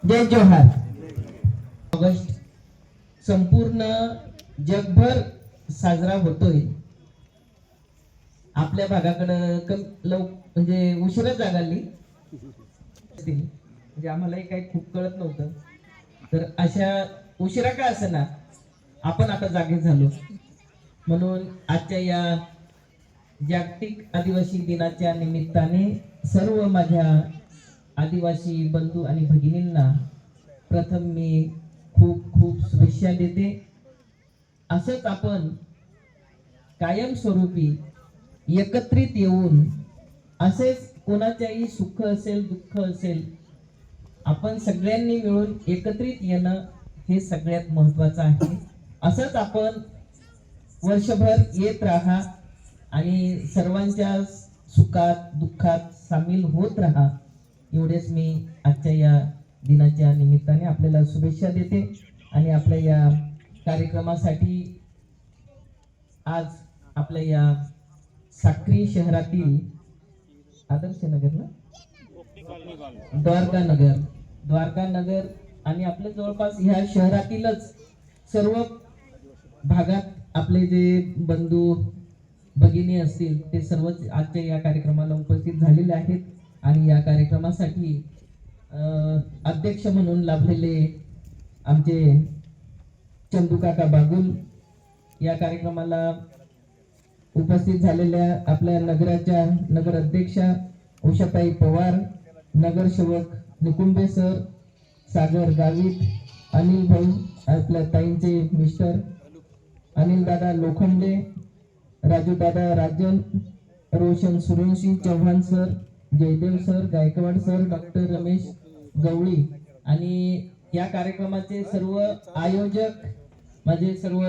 जय जोहार. ऑगस्ट संपूर्ण जगभर साजरा होतोय. आपल्या भागाकडे म्हणजे उशिरा जागाली म्हणजे आम्हालाही काही खूप कळत नव्हतं. तर अशा उशिरा का असना आपण आता जागे झालो. म्हणून आजच्या या जागतिक आदिवासी दिनाच्या निमित्ताने सर्व माझ्या आदिवासी बंधू आणि भगिनींना प्रथम मी खूप खूप शुभेच्छा देते. असंच आपण कायमस्वरूपी एकत्रित येऊन असेच कोणाच्याही सुख असेल दुःख असेल आपण सगळ्यांनी मिळून एकत्रित येणं हे सगळ्यात महत्वाचं आहे. असंच आपण वर्षभर येत राहा आणि सर्वांच्या सुखात दुःखात सामील होत राहा. एवढेच मी आजच्या या दिनाच्या निमित्ताने आपल्याला शुभेच्छा देते. आणि आपल्या या कार्यक्रमासाठी आज आपल्या या साक्री शहरातील आदर्श नगर ना द्वारका नगर आणि आपल्या जवळपास ह्या शहरातीलच सर्व भागात आपले जे बंधू भगिनी असतील ते सर्वच आजच्या या कार्यक्रमाला उपस्थित झालेले आहेत. आणि या कार्यक्रमासाठी अध्यक्ष म्हणून लाभलेले आमचे चंदूकाका बागुल, या कार्यक्रमाला उपस्थित झालेल्या आपल्या नगराच्या नगर अध्यक्षा उषाताई पवार, नगरसेवक निकुंबे सर, सागर गावित, अनिल भाऊ, आपल्या ताईंचे मिस्टर अनिल दादा लोखंडे, राजू दादा Rajan, Roshan Suryavanshi Chavan sir, Jaydev sir, Gaikwad sir, doctor Ramesh Gawali आणि या कार्यक्रमाचे सर्व आयोजक माझे सर्व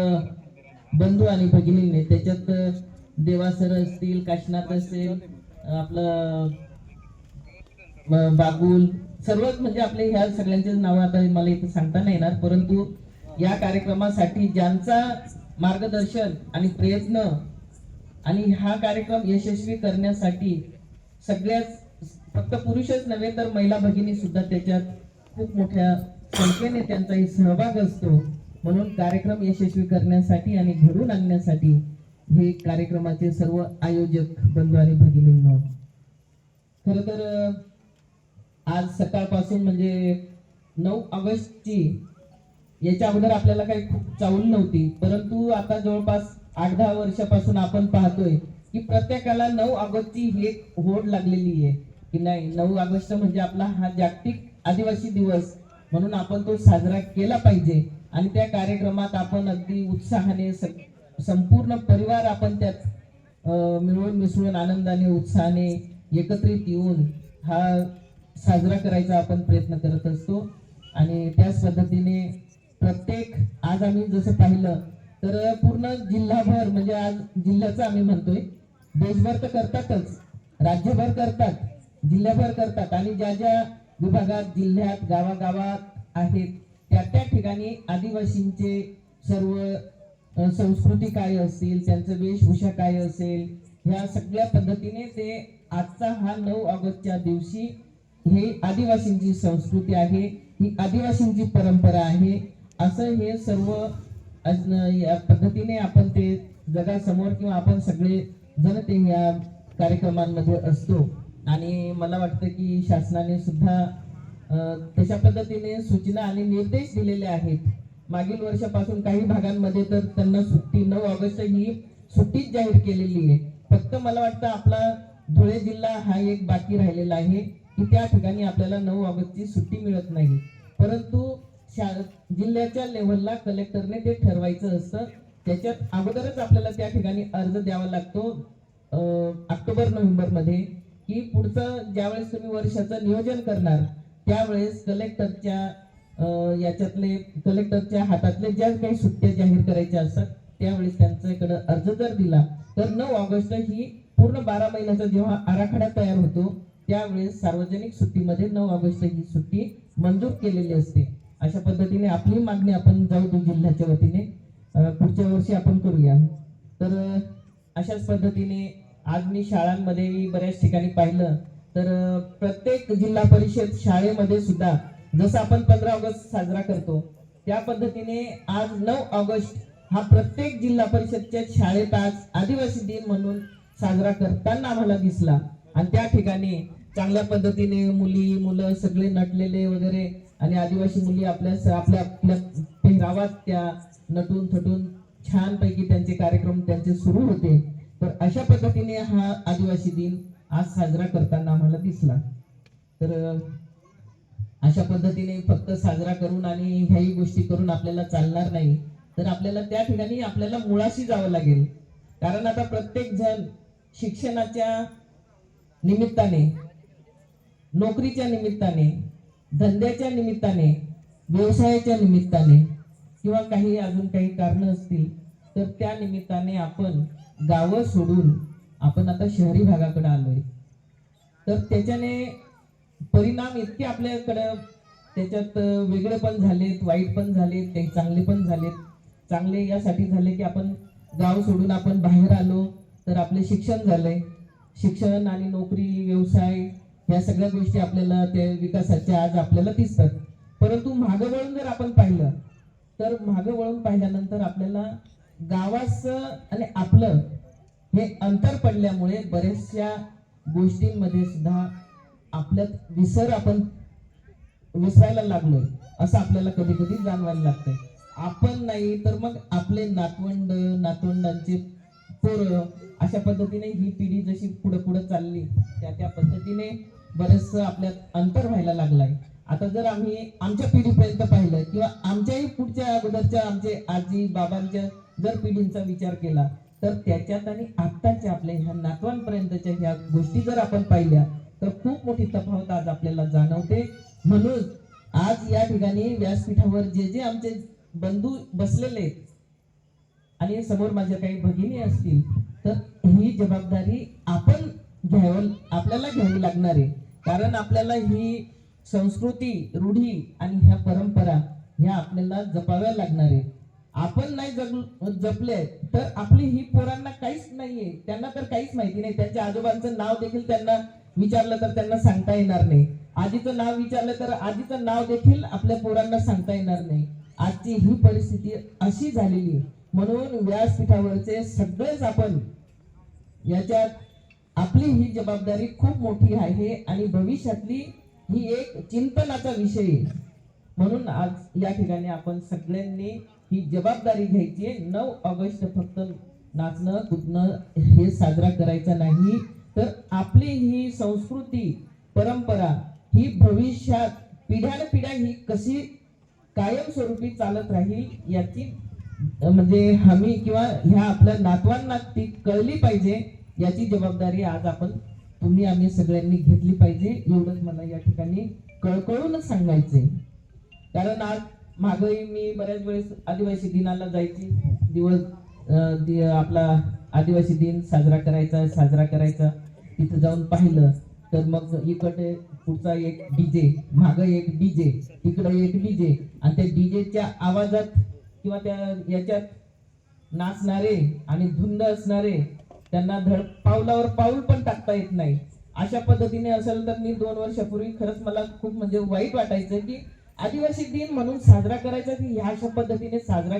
बंधू आणि भगिनींनी, त्याच्यात देवा सर असतील, काशीनाथ असेल, आपलं बागुल, सर्वच म्हणजे आपले ह्या सगळ्यांचे नाव आता मला इथे सांगता नाही येणार. परंतु या कार्यक्रमासाठी ज्यांचा मार्गदर्शन आणि प्रयत्न आणि हा कार्यक्रम यशस्वी करण्यासाठी सगळ्याच फक्त पुरुषच नव्हे तर महिला भगिनी सुद्धा त्याच्यात खूप मोठ्या संख्येने त्यांचाही सहभाग असतो. म्हणून कार्यक्रम यशस्वी करण्यासाठी आणि घडून आणण्यासाठी हे कार्यक्रमाचे सर्व आयोजक बंधू आणि भगिनींना खर तर आज सकाळपासून म्हणजे 9 ऑगस्टची याच्या अगोदर आपल्याला काही खूप चावल नव्हती. परंतु आता जवळपास 8-10 वर्षापासून आपण पाहतोय की प्रत्येकाला 9 ऑगस्टची ही होड लागलेली आहे की नाही, 9 ऑगस्ट म्हणजे आपला हा जागतिक आदिवासी दिवस म्हणून आपण तो साजरा केला पाहिजे. आणि त्या कार्यक्रमात आपण अगदी उत्साहाने संपूर्ण परिवार आपण त्यात मिळून मिसळून आनंदाने उत्साहाने एकत्रित येऊन हा साजरा करायचा आपण प्रयत्न करत असतो. आणि त्याच पद्धतीने प्रत्येक आज आम्ही जसं पाहिलं तर पूर्ण जिल्हाभर म्हणजे आज जिल्ह्याचं आम्ही म्हणतोय, देशभर तर करतातच, राज्यभर करतात, जिल्ह्याभर करतात आणि ज्या ज्या विभागात जिल्ह्यात गावागावात आहेत त्या ठिकाणी आदिवासींचे सर्व संस्कृती काय असतील, त्यांचं वेशभूषा काय असेल, ह्या सगळ्या पद्धतीने ते आजचा हा 9 ऑगस्टच्या दिवशी हे आदिवासींची संस्कृती आहे, ही आदिवासींची परंपरा आहे असं हे सर्व या पद्धतीने आपण ते जगासमोर किंवा आपण सगळे जण ते या कार्यक्रमांमध्ये असतो. आणि मला वाटतं की शासनाने सुद्धा तशा पद्धतीने सूचना आणि निर्देश दिलेले आहेत. मागील वर्षापासून काही भागांमध्ये तर त्यांना सुट्टी 9 ऑगस्ट ही सुट्टीच जाहीर केलेली आहे. फक्त मला वाटतं आपला धुळे जिल्हा हा एक बाकी राहिलेला आहे की त्या ठिकाणी आपल्याला 9 ऑगस्टची सुट्टी मिळत नाही. परंतु जिल्ह्याच्या लेव्हलला कलेक्टरने ते ठरवायचं असतं. त्याच्यात अगोदरच आपल्याला त्या ठिकाणी अर्ज द्यावा लागतो ऑक्टोबर-नोव्हेंबर मध्ये की पुढचं ज्यावेळेस तुम्ही वर्षाचं नियोजन करणार त्यावेळेस कलेक्टरच्या हातातले ज्या काही सुट्ट्या जाहीर करायच्या असतात त्यावेळेस त्यांच्याकडे अर्ज जर दिला तर 9 ऑगस्ट ही पूर्ण 12 महिन्याचा जेव्हा आराखडा तयार होतो त्यावेळेस सार्वजनिक सुट्टीमध्ये 9 ऑगस्ट ही सुट्टी मंजूर केलेली असते. अशा पद्धतीने आपली मागणी आपण जाऊ दे जिल्ह्याच्या वतीने पुढच्या वर्षी आपण करूया. तर अशाच पद्धतीने आज मी शाळांमध्ये बऱ्याच ठिकाणी पाहिलं तर प्रत्येक जिल्हा परिषद शाळेमध्ये सुद्धा जसं आपण 15 ऑगस्ट साजरा करतो त्या पद्धतीने आज 9 ऑगस्ट हा प्रत्येक जिल्हा परिषदच्या शाळेत आज आदिवासी दिन म्हणून साजरा करताना आम्हाला दिसला. आणि त्या ठिकाणी चांगल्या पद्धतीने मुली मुलं सगळे नटलेले वगैरे आणि आदिवासी मुली आपल्या आपल्या आपल्या पेहरावात त्या नटून थटून छान पैकी त्यांचे कार्यक्रम त्यांचे सुरू होते. तर अशा पद्धतीने हा आदिवासी दिन आज साजरा करताना आम्हाला दिसला. तर अशा पद्धतीने फक्त साजरा करून आणि ह्याही गोष्टी करून आपल्याला चालणार नाही. तर आपल्याला त्या ठिकाणी आपल्याला मुळाशी जावं लागेल. कारण आता प्रत्येक जण शिक्षणाच्या निमित्ताने, नोकरीच्या निमित्ताने, धंद्याच्या निमित्ताने, व्यवसायाच्या निमित्ताने किंवा काही अजून काही कारण असतील तर त्या निमित्ताने आपण गावं सोडून आपण आता शहरी भागाकडे आलोय. तर त्याच्याने परिणाम इतके आपल्याकडं त्याच्यात वेगळे पण झालेत, वाईट पण झालेत, काही चांगले पण झालेत. चांगले यासाठी झाले की आपण गाव सोडून आपण बाहेर आलो तर आपले शिक्षण झालंय. शिक्षण आणि नोकरी व्यवसाय या सगळ्या गोष्टी आपल्याला त्या विकासाच्या आज आपल्याला दिसतात. परंतु मागं वळून जर आपण पाहिलं तर मागं वळून पाहिल्यानंतर आपल्याला गावाचं आणि आपलं हे अंतर पडल्यामुळे बऱ्याचशा गोष्टींमध्ये सुद्धा आपल्यात आपण विसरायला लागलोय असं आपल्याला कधी कधी जाणवायला लागतंय. आपण नाही तर मग आपले नातवंड, नातवंडांचे पोरं, अशा पद्धतीने ही पिढी जशी पुढे पुढे चालली त्या पद्धतीने बरेचस आपल्यात अंतर व्हायला लागलाय. आता जर आम्ही आमच्या पिढीपर्यंत पाहिलं किंवा आमच्याही पुढच्या अगोदरच्या आमचे आजी बाबांच्या जर पिढींचा विचार केला तर त्याच्यात आणि आत्ताच्या आपल्या ह्या नातवांपर्यंतच्या ह्या गोष्टी जर आपण पाहिल्या तर खूप मोठी तफावत आज आपल्याला जाणवते. म्हणून आज या ठिकाणी व्यासपीठावर जे जे आमचे बंधू बसलेले आणि समोर माझ्या काही भगिनी असतील तर ही जबाबदारी आपल्याला घ्यावी लागणार आहे. कारण आपल्याला ही संस्कृती, रूढी आणि ह्या परंपरा ह्या आपल्याला जपाव्या लागणार आहे. आपण नाही जपले तर आपली ही पोरांना काहीच नाहीये, त्यांना तर काहीच माहिती नाही. त्यांच्या आजोबांचं नाव देखील त्यांना विचारलं तर त्यांना सांगता येणार नाही. आजीचं नाव विचारलं तर आजीचं नाव देखील आपल्या पोरांना सांगता येणार नाही. आजची ही परिस्थिती अशी झालेली. म्हणून व्यासपीठावरचे सगळेच आपण याच्यात आपली ही जबाबदारी खूप मोठी आहे आणि भविष्यातली ही एक चिंतनाचा विषय आहे. म्हणून आज या ठिकाणी आपण सगळ्यांनी ही जबाबदारी घ्यायची आहे. 9 ऑगस्ट फक्त नाचणं कुदणं हे साजरा करायचं नाही तर आपली ही संस्कृती परंपरा ही भविष्यात पिढ्यानपिढ्या ही कशी कायमस्वरूपी चालत राहील याची म्हणजे हमी किंवा ह्या आपल्या नातवांना ती कळली पाहिजे. याची जबाबदारी आज तुम्ही आम्ही सगळ्यांनी घेतली पाहिजे. एवढंच मला या ठिकाणी कळकळूनच सांगायचंय. कारण आज मागही मी बऱ्याच वेळेस आदिवासी दिनाला जायची. आपला आदिवासी दिन साजरा करायचा तिथं जाऊन पाहिलं तर मग इकडे पुढचा एक डीजे, मागं एक डीजे, तिकडे एक डीजे आणि त्या डीजेच्या आवाजात किंवा त्या याच्यात नाचणारे आणि धुंद असणारे त्यांना धड पावलावर पाऊल पण टाकता येत नाही. अशा पद्धतीने असेल तर मी 2 वर्षापूर्वी खरंच मला खूप म्हणजे वाईट वाटायचं की आदिवासी दिन म्हणून साजरा करायचा की ह्या अशा पद्धतीने साजरा